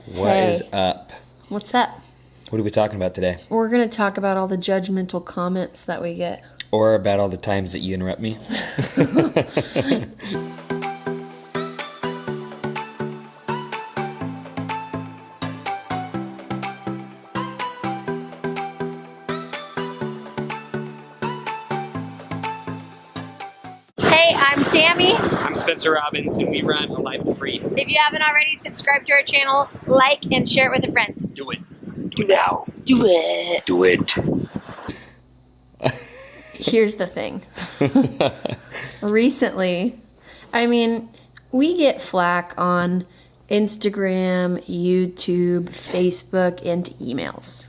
What is up? What's up? What are we talking about today? We're going to talk about all the judgmental comments that we get. Or about all the times that you interrupt me? Hey, I'm Sammy. I'm Spencer Robbins, and we run A Life of Free. If you haven't already, subscribe to our channel, like, and share it with a friend. Do it. Do it now. Do it. Do it. Here's the thing. Recently, we get flack on Instagram, YouTube, Facebook, and emails.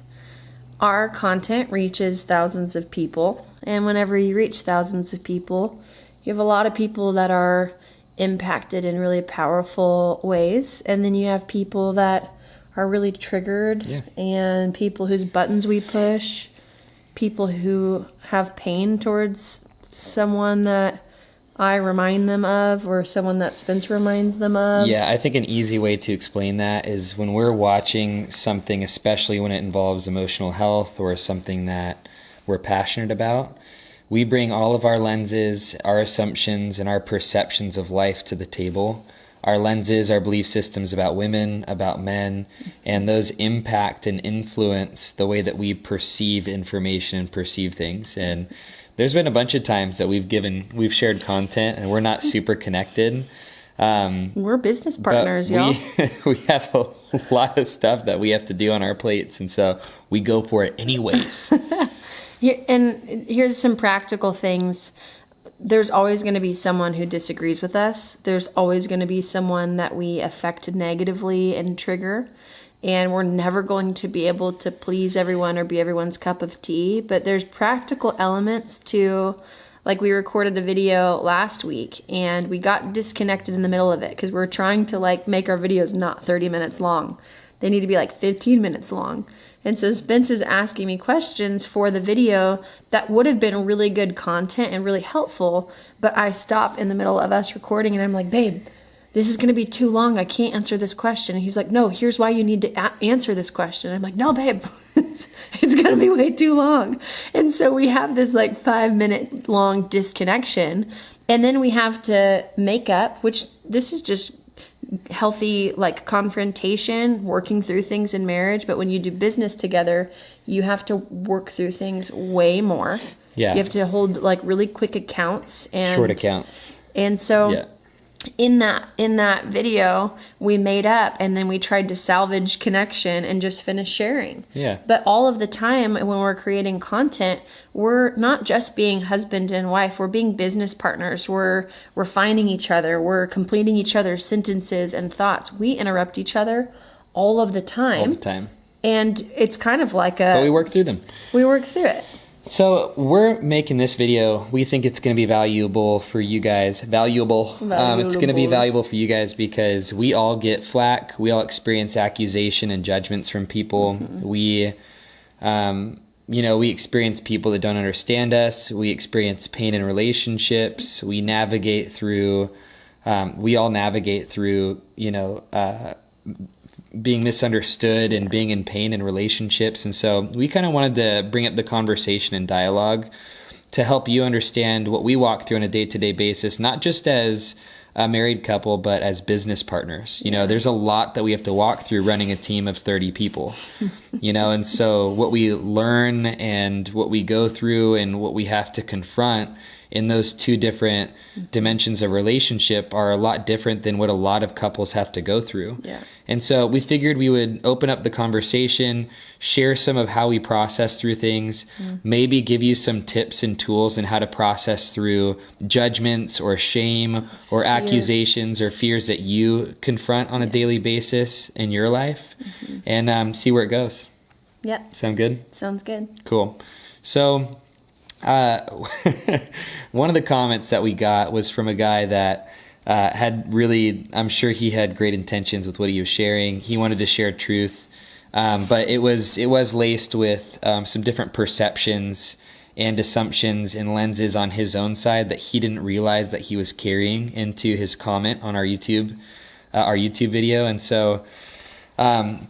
Our content reaches thousands of people, and whenever you reach thousands of people, you have a lot of people that are impacted in really powerful ways, and then you have people that are really triggered, and people whose buttons we push, people who have pain towards someone that I remind them of, or someone that Spence reminds them of. Yeah, I think an easy way to explain that is when we're watching something, especially when it involves emotional health or something that we're passionate about, we bring all of our lenses, our assumptions, and our perceptions of life to the table. Our lenses, our belief systems about women, about men, and those impact and influence the way that we perceive information and perceive things. And there's been a bunch of times that we've shared content and we're not super connected. We're business partners, y'all. We have a lot of stuff that we have to do on our plates, and so we go for it anyways. Here's some practical things. There's always going to be someone who disagrees with us. There's always going to be someone that we affect negatively and trigger. And we're never going to be able to please everyone or be everyone's cup of tea. But there's practical elements to, like, we recorded a video last week and we got disconnected in the middle of it because we're trying to make our videos not 30 minutes long. They need to be 15 minutes long. And so Spence is asking me questions for the video that would have been really good content and really helpful, but I stop in the middle of us recording and I'm like, babe, this is going to be too long. I can't answer this question. And he's like, no, here's why you need to answer this question. I'm like, no, babe, it's going to be way too long. And so we have this 5-minute long disconnection, and then we have to make up, which this is just healthy confrontation, working through things in marriage. But when you do business together, you have to work through things way more. Yeah. You have to hold really quick accounts and short accounts. And so in that video, we made up and then we tried to salvage connection and just finish sharing. Yeah. But all of the time when we're creating content, we're not just being husband and wife, we're being business partners. We're refining each other. We're completing each other's sentences and thoughts. We interrupt each other all of the time. All the time. And it's kind of but we work through them. We work through it. So we're making this video. We think it's going to be valuable for you guys. Valuable. It's going to be valuable for you guys because we all get flack. We all experience accusation and judgments from people. Mm-hmm. We experience people that don't understand us. We experience pain in relationships. We navigate through. We all navigate through. Being misunderstood and being in pain in relationships. And so we kind of wanted to bring up the conversation and dialogue to help you understand what we walk through on a day-to-day basis, not just as a married couple, but as business partners. There's a lot that we have to walk through running a team of 30 people, and so what we learn and what we go through and what we have to confront in those two different dimensions of relationship are a lot different than what a lot of couples have to go through. Yeah. And so we figured we would open up the conversation, share some of how we process through things, maybe give you some tips and tools on how to process through judgments or shame or accusations or fears that you confront on a daily basis in your life, and see where it goes. Yep. Sound good? Sounds good. Cool. So one of the comments that we got was from a guy that had really, I'm sure he had great intentions with what he was sharing. He wanted to share truth, but it was laced with some different perceptions and assumptions and lenses on his own side that he didn't realize that he was carrying into his comment on our YouTube video. And so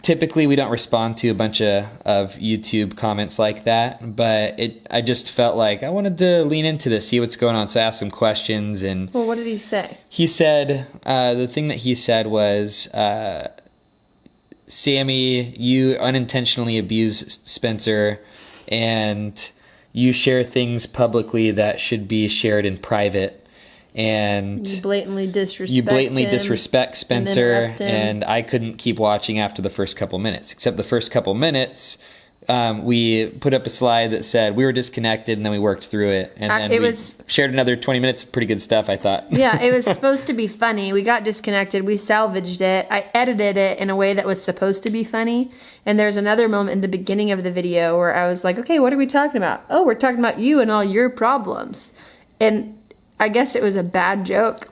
Typically, we don't respond to a bunch of YouTube comments like that, but I just felt like I wanted to lean into this, see what's going on. So I asked some questions. And Well, what did he say? he said, the thing that he said was, Sammy, you unintentionally abuse Spencer, and you share things publicly that should be shared in private. And You blatantly disrespect Spencer, interrupt him. and I couldn't keep watching after the first couple minutes. Except the first couple minutes, we put up a slide that said we were disconnected, and then we worked through it, and then we shared another 20 minutes of pretty good stuff, I thought. Yeah, it was supposed to be funny. We got disconnected. We salvaged it. I edited it in a way that was supposed to be funny. And there's another moment in the beginning of the video where I was like, okay, what are we talking about? Oh, we're talking about you and all your problems. And I guess it was a bad joke.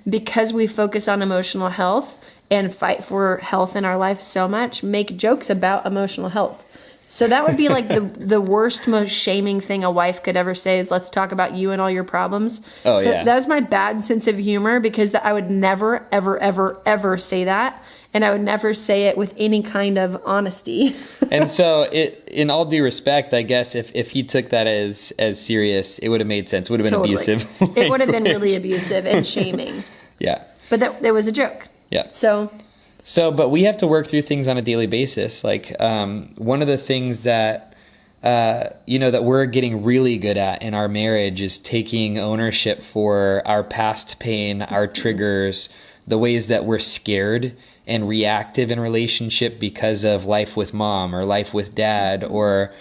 Because we focus on emotional health and fight for health in our life so much, make jokes about emotional health. So that would be like the worst, most shaming thing a wife could ever say is, let's talk about you and all your problems. Oh, so yeah. That was my bad sense of humor, because I would never, ever, ever, ever say that. And I would never say it with any kind of honesty. And so, in all due respect, I guess if he took that as serious, it would have made sense. It would have been abusive. It would have been really abusive and shaming. Yeah. But that was a joke. Yeah. So, but we have to work through things on a daily basis. Like, one of the things that, that we're getting really good at in our marriage is taking ownership for our past pain, our triggers, the ways that we're scared and reactive in relationship because of life with mom or life with dad, or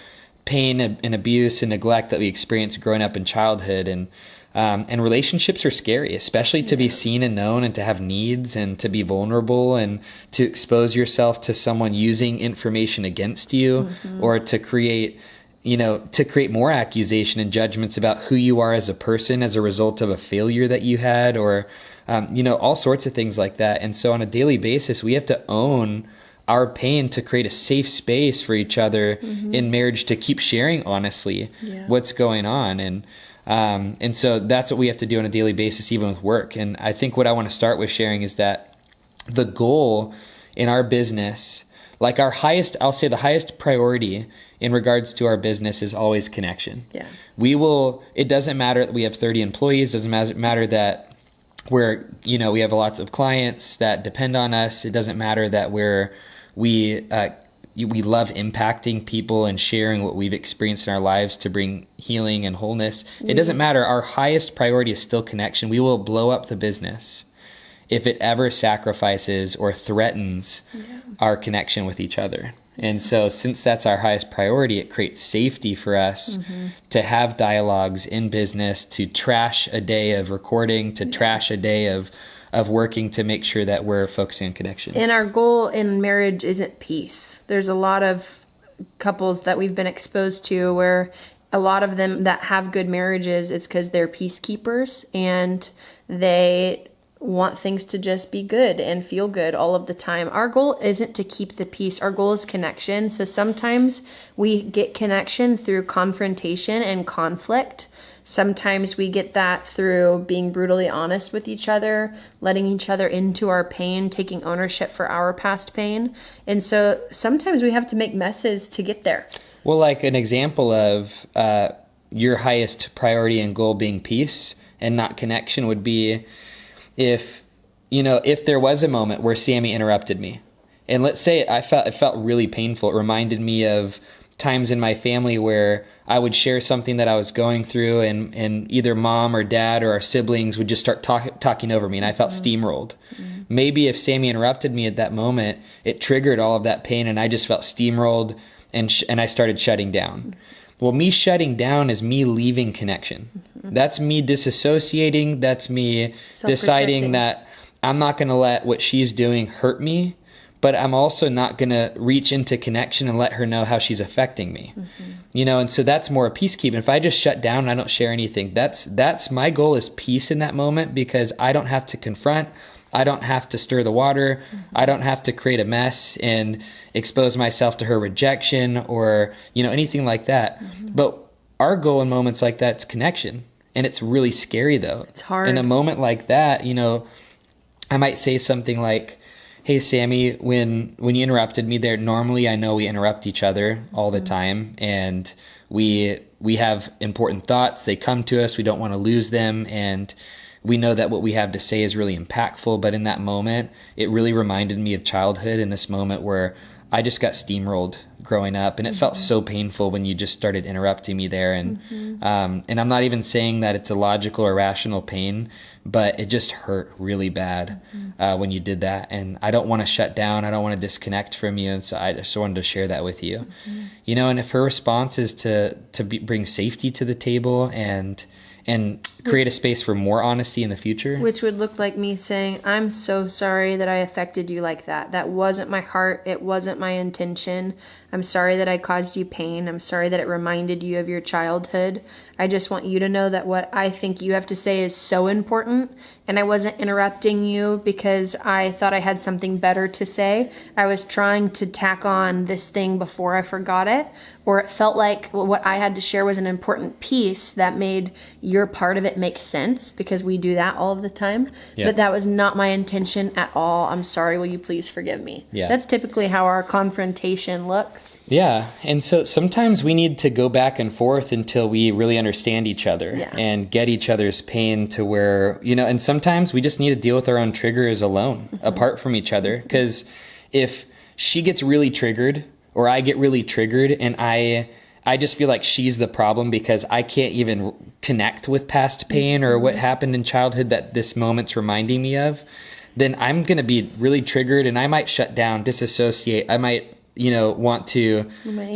pain and abuse and neglect that we experienced growing up in childhood. And relationships are scary, especially to be seen and known, and to have needs, and to be vulnerable, and to expose yourself to someone using information against you, or to create more accusation and judgments about who you are as a person as a result of a failure that you had, or all sorts of things like that. And so on a daily basis, we have to own our pain to create a safe space for each other in marriage, to keep sharing honestly what's going on. And so that's what we have to do on a daily basis, even with work. And I think what I want to start with sharing is that the goal in our business, like the highest priority in regards to our business, is always connection. Yeah. It doesn't matter that we have 30 employees, doesn't matter that we have lots of clients that depend on us. It doesn't matter that we love impacting people and sharing what we've experienced in our lives to bring healing and wholeness. It doesn't matter. Our highest priority is still connection. We will blow up the business if it ever sacrifices or threatens our connection with each other. And so, since that's our highest priority, it creates safety for us to have dialogues in business, to trash a day of recording, to trash a day of working, to make sure that we're focusing on connection. And our goal in marriage isn't peace. There's a lot of couples that we've been exposed to where a lot of them that have good marriages, it's because they're peacekeepers and they want things to just be good and feel good all of the time. Our goal isn't to keep the peace. Our goal is connection. So sometimes we get connection through confrontation and conflict. Sometimes we get that through being brutally honest with each other, letting each other into our pain, taking ownership for our past pain. And so sometimes we have to make messes to get there. Well, like an example of your highest priority and goal being peace and not connection would be if there was a moment where Sammy interrupted me, and let's say it felt really painful. It reminded me of times in my family where I would share something that I was going through, and either mom or dad or our siblings would just start talking over me, and I felt steamrolled. Maybe if Sammy interrupted me at that moment, it triggered all of that pain, and I just felt steamrolled, and I started shutting down. Well, me shutting down is me leaving connection. That's me disassociating. That's me deciding that I'm not going to let what she's doing hurt me, but I'm also not going to reach into connection and let her know how she's affecting me. And so that's more a peacekeeping. If I just shut down and I don't share anything, that's my goal, is peace in that moment, because I don't have to confront. I don't have to stir the water. I don't have to create a mess and expose myself to her rejection or, anything like that. But our goal in moments like that is connection. And it's really scary, though. It's hard. In a moment like that, I might say something like, hey, Sammy, when you interrupted me there, normally I know we interrupt each other all the time, and we have important thoughts. They come to us. We don't want to lose them, and we know that what we have to say is really impactful. But in that moment, it really reminded me of childhood, in this moment where I just got steamrolled growing up, and it felt so painful when you just started interrupting me there. And and I'm not even saying that it's a logical or rational pain, but it just hurt really bad when you did that. And I don't want to shut down. I don't want to disconnect from you. And so I just wanted to share that with you. You know, and if her response is to bring safety to the table and create a space for more honesty in the future. Which would look like me saying, I'm so sorry that I affected you like that. That wasn't my heart. It wasn't my intention. I'm sorry that I caused you pain. I'm sorry that it reminded you of your childhood. I just want you to know that what I think you have to say is so important. And I wasn't interrupting you because I thought I had something better to say. I was trying to tack on this thing before I forgot it. Or it felt like what I had to share was an important piece that made your part of it make sense, because we do that all of the time. Yeah. But that was not my intention at all. I'm sorry. Will you please forgive me? Yeah. That's typically how our confrontation looks. Yeah. And so sometimes we need to go back and forth until we really understand each other and get each other's pain to where, you know, and sometimes we just need to deal with our own triggers alone, apart from each other. Because if she gets really triggered, or I get really triggered, and I just feel like she's the problem because I can't even connect with past pain or what happened in childhood that this moment's reminding me of, then I'm going to be really triggered, and I might shut down, disassociate. I might, you know, want to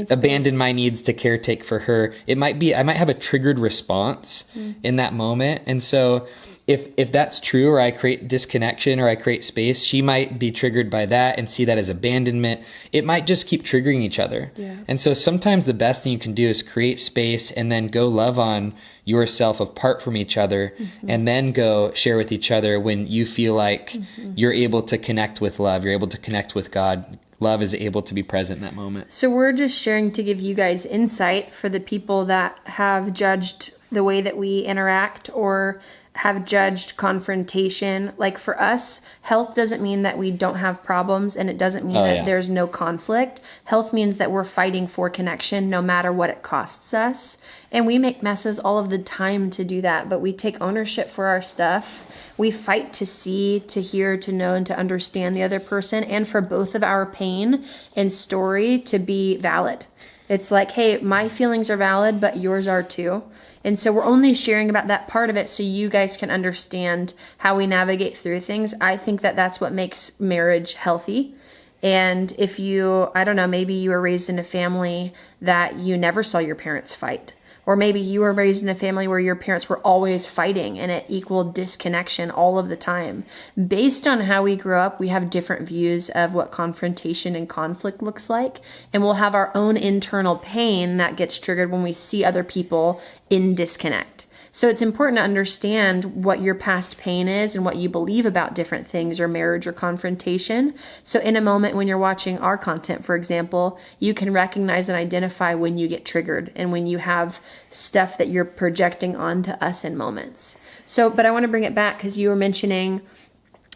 abandon my needs to caretake for her. I might have a triggered response in that moment. And so if that's true, or I create disconnection or I create space, she might be triggered by that and see that as abandonment. It might just keep triggering each other. Yeah. And so sometimes the best thing you can do is create space and then go love on yourself apart from each other, and then go share with each other when you feel like you're able to connect with love, you're able to connect with God. Love is able to be present in that moment. So we're just sharing to give you guys insight for the people that have judged the way that we interact or have judged confrontation. Like for us, health doesn't mean that we don't have problems, and it doesn't mean that there's no conflict. Health means that we're fighting for connection no matter what it costs us. And we make messes all of the time to do that, but we take ownership for our stuff. We fight to see, to hear, to know, and to understand the other person, and for both of our pain and story to be valid. It's like, hey, my feelings are valid, but yours are too. And so we're only sharing about that part of it so you guys can understand how we navigate through things. I think that that's what makes marriage healthy. And if you, I don't know, maybe you were raised in a family that you never saw your parents fight. Or maybe you were raised in a family where your parents were always fighting and it equaled disconnection all of the time. Based on how we grew up, we have different views of what confrontation and conflict looks like. And we'll have our own internal pain that gets triggered when we see other people in disconnect. So it's important to understand what your past pain is and what you believe about different things or marriage or confrontation. So in a moment when you're watching our content, for example, you can recognize and identify when you get triggered and when you have stuff that you're projecting onto us in moments. So, but I want to bring it back because you were mentioning,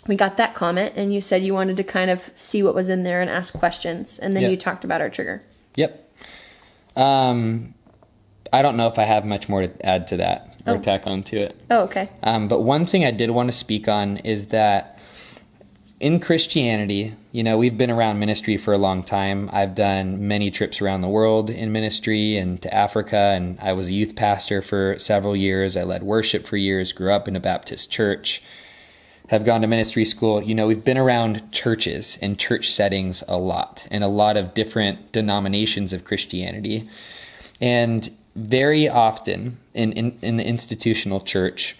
we got that comment and you said you wanted to kind of see what was in there and ask questions. And then you talked about our trigger. Yep. I don't know if I have much more to add to that. Or tack on to it. Oh, okay. But one thing I did want to speak on is that in Christianity, you know, we've been around ministry for a long time. I've done many trips around the world in ministry and to Africa, and I was a youth pastor for several years. I led worship for years, grew up in a Baptist church, have gone to ministry school. You know, we've been around churches and church settings a lot, and a lot of different denominations of Christianity. And very often in the institutional church,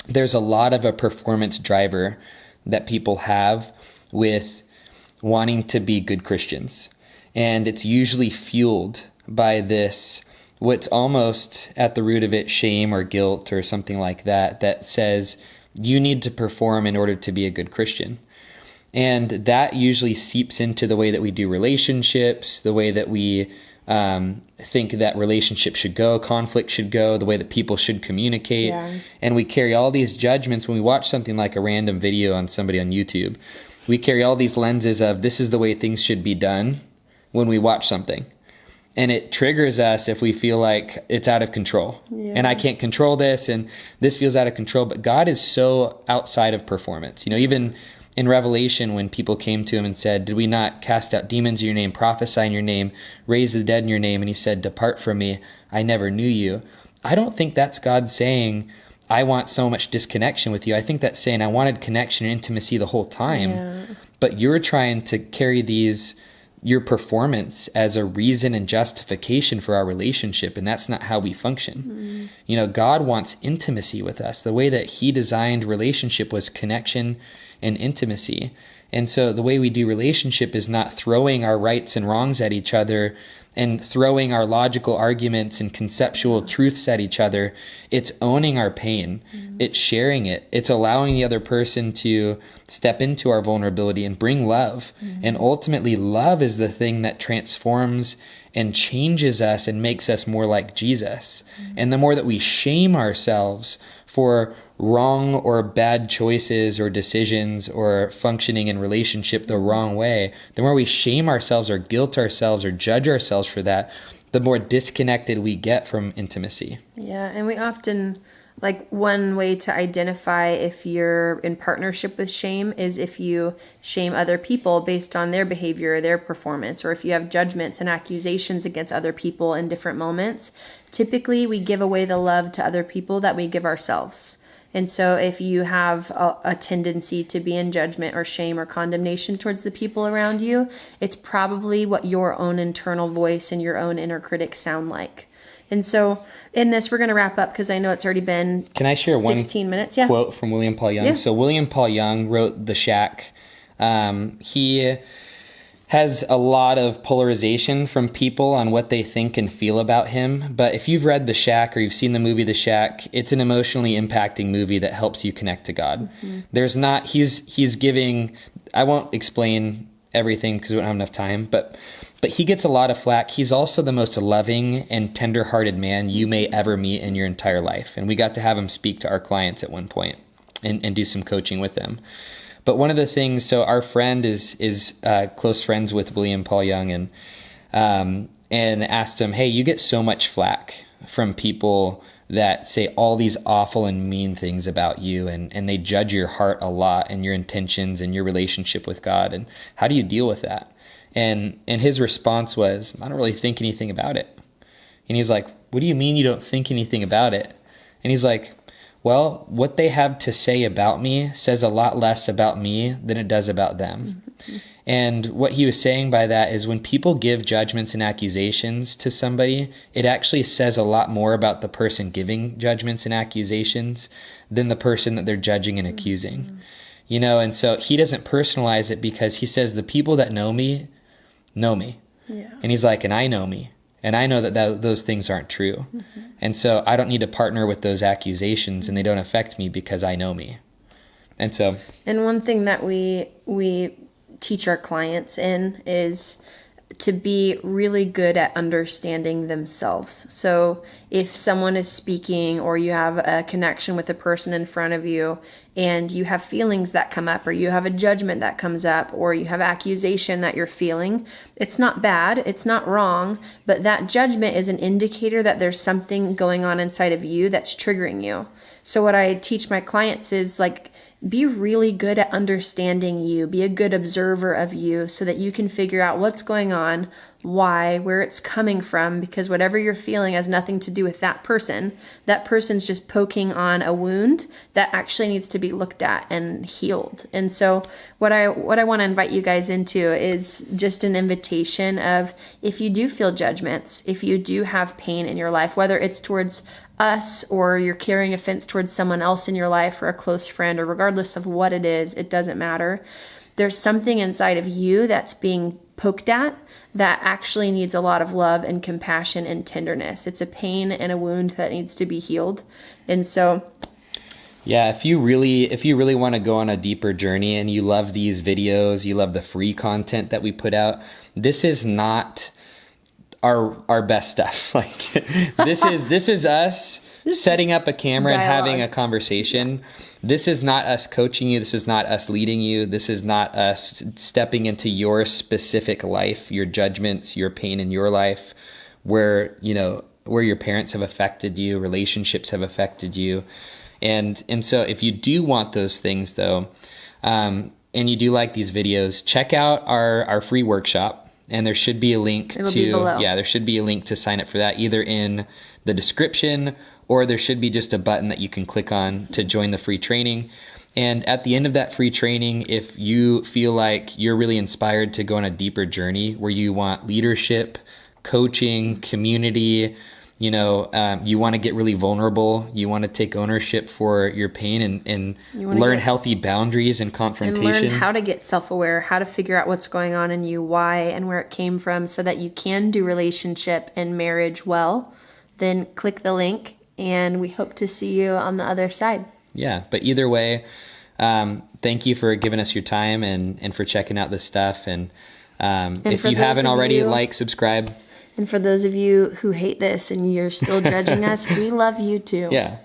there's a lot of a performance driver that people have with wanting to be good Christians. And it's usually fueled by this, what's almost at the root of it, shame or guilt or something like that, that says you need to perform in order to be a good Christian. And that usually seeps into the way that we do relationships, the way that we think that relationships should go, conflict should go, the way that people should communicate. Yeah. And we carry all these judgments when we watch something like a random video on somebody on YouTube. we carry all these lenses of this is the way things should be done when we watch something. And it triggers us if we feel like it's out of control. Yeah. And I can't control this, and this feels out of control. But God is so outside of performance. Even in Revelation, when people came to him and said, did we not cast out demons in your name, prophesy in your name, raise the dead in your name? And he said, depart from me, I never knew you. I don't think that's God saying, I want so much disconnection with you. I think that's saying I wanted connection and intimacy the whole time. Yeah. But you're trying to carry your performance as a reason and justification for our relationship, and that's not how we function. God wants intimacy with us. The way that he designed relationship was connection and intimacy. And so the way we do relationship is not throwing our rights and wrongs at each other and throwing our logical arguments and conceptual truths at each other. It's owning our pain. It's sharing it. It's allowing the other person to step into our vulnerability and bring love. And ultimately, love is the thing that transforms and changes us and makes us more like Jesus. And the more that we shame ourselves for wrong or bad choices or decisions or functioning in relationship the wrong way, the more we shame ourselves or guilt ourselves or judge ourselves for that, the more disconnected we get from intimacy. Yeah, and we often, one way to identify if you're in partnership with shame is if you shame other people based on their behavior or their performance, or if you have judgments and accusations against other people in different moments. Typically, we give away the love to other people that we give ourselves. And so if you have a tendency to be in judgment or shame or condemnation towards the people around you, it's probably what your own internal voice and your own inner critic sound like. And so in this, we're going to wrap up because I know it's already been Can I share 16 minutes? Yeah. Quote from William Paul Young? Yeah. So William Paul Young wrote The Shack. He has a lot of polarization from people on what they think and feel about him. But if you've read The Shack or you've seen the movie The Shack, it's an emotionally impacting movie that helps you connect to God. There's not, he's giving, I won't explain everything because we don't have enough time, but he gets a lot of flack. He's also the most loving and tender-hearted man you may ever meet in your entire life. And we got to have him speak to our clients at one point and do some coaching with them. But one of the things, so our friend is close friends with William Paul Young, and asked him, hey, you get so much flack from people that say all these awful and mean things about you, and they judge your heart a lot and your intentions and your relationship with God, and how do you deal with that? And his response was, I don't really think anything about it. And he's like, what do you mean you don't think anything about it? And he's like, well, what they have to say about me says a lot less about me than it does about them. And what he was saying by that is when people give judgments and accusations to somebody, it actually says a lot more about the person giving judgments and accusations than the person that they're judging and accusing. And so he doesn't personalize it because he says the people that know me. Yeah. And he's like, and I know me. And I know that those things aren't true. And so I don't need to partner with those accusations, and they don't affect me because I know me. And one thing that we teach our clients in is to be really good at understanding themselves. So if someone is speaking or you have a connection with a person in front of you and you have feelings that come up, or you have a judgment that comes up, or you have accusation that you're feeling, it's not bad, it's not wrong, but that judgment is an indicator that there's something going on inside of you that's triggering you. So what I teach my clients is be really good at understanding you, be a good observer of you so that you can figure out what's going on, why, where it's coming from, because whatever you're feeling has nothing to do with that person. That person's just poking on a wound that actually needs to be looked at and healed. And so what I want to invite you guys into is just an invitation of, if you do feel judgments, if you do have pain in your life, whether it's towards us or you're carrying offense towards someone else in your life or a close friend, or regardless of what it is, it doesn't matter. There's something inside of you that's being poked at that actually needs a lot of love and compassion and tenderness. It's a pain and a wound that needs to be healed. And so yeah, if you really want to go on a deeper journey and you love these videos, you love the free content that we put out, this is not our best stuff. This is us setting up a camera and having a dialogue. conversation. This is not us coaching you. This is not us leading you. This is not us stepping into your specific life, your judgments, your pain in your life, where, where your parents have affected you, relationships have affected you. And so if you do want those things though, and you do like these videos, check out our free workshop, and there should be a link there should be a link to sign up for that, either in the description, or there should be just a button that you can click on to join the free training. And at the end of that free training, if you feel like you're really inspired to go on a deeper journey where you want leadership, coaching, community, you want to get really vulnerable, you want to take ownership for your pain and learn healthy boundaries and confrontation. And learn how to get self-aware, how to figure out what's going on in you, why, and where it came from, so that you can do relationship and marriage well, then click the link, and we hope to see you on the other side. Yeah, but either way, thank you for giving us your time and for checking out this stuff. And if you haven't already, subscribe. And for those of you who hate this and you're still judging us, we love you too. Yeah.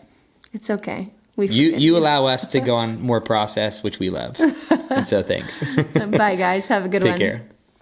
It's okay. You allow us to go on more process, which we love. And so thanks. Bye, guys. Have a good one. Take care.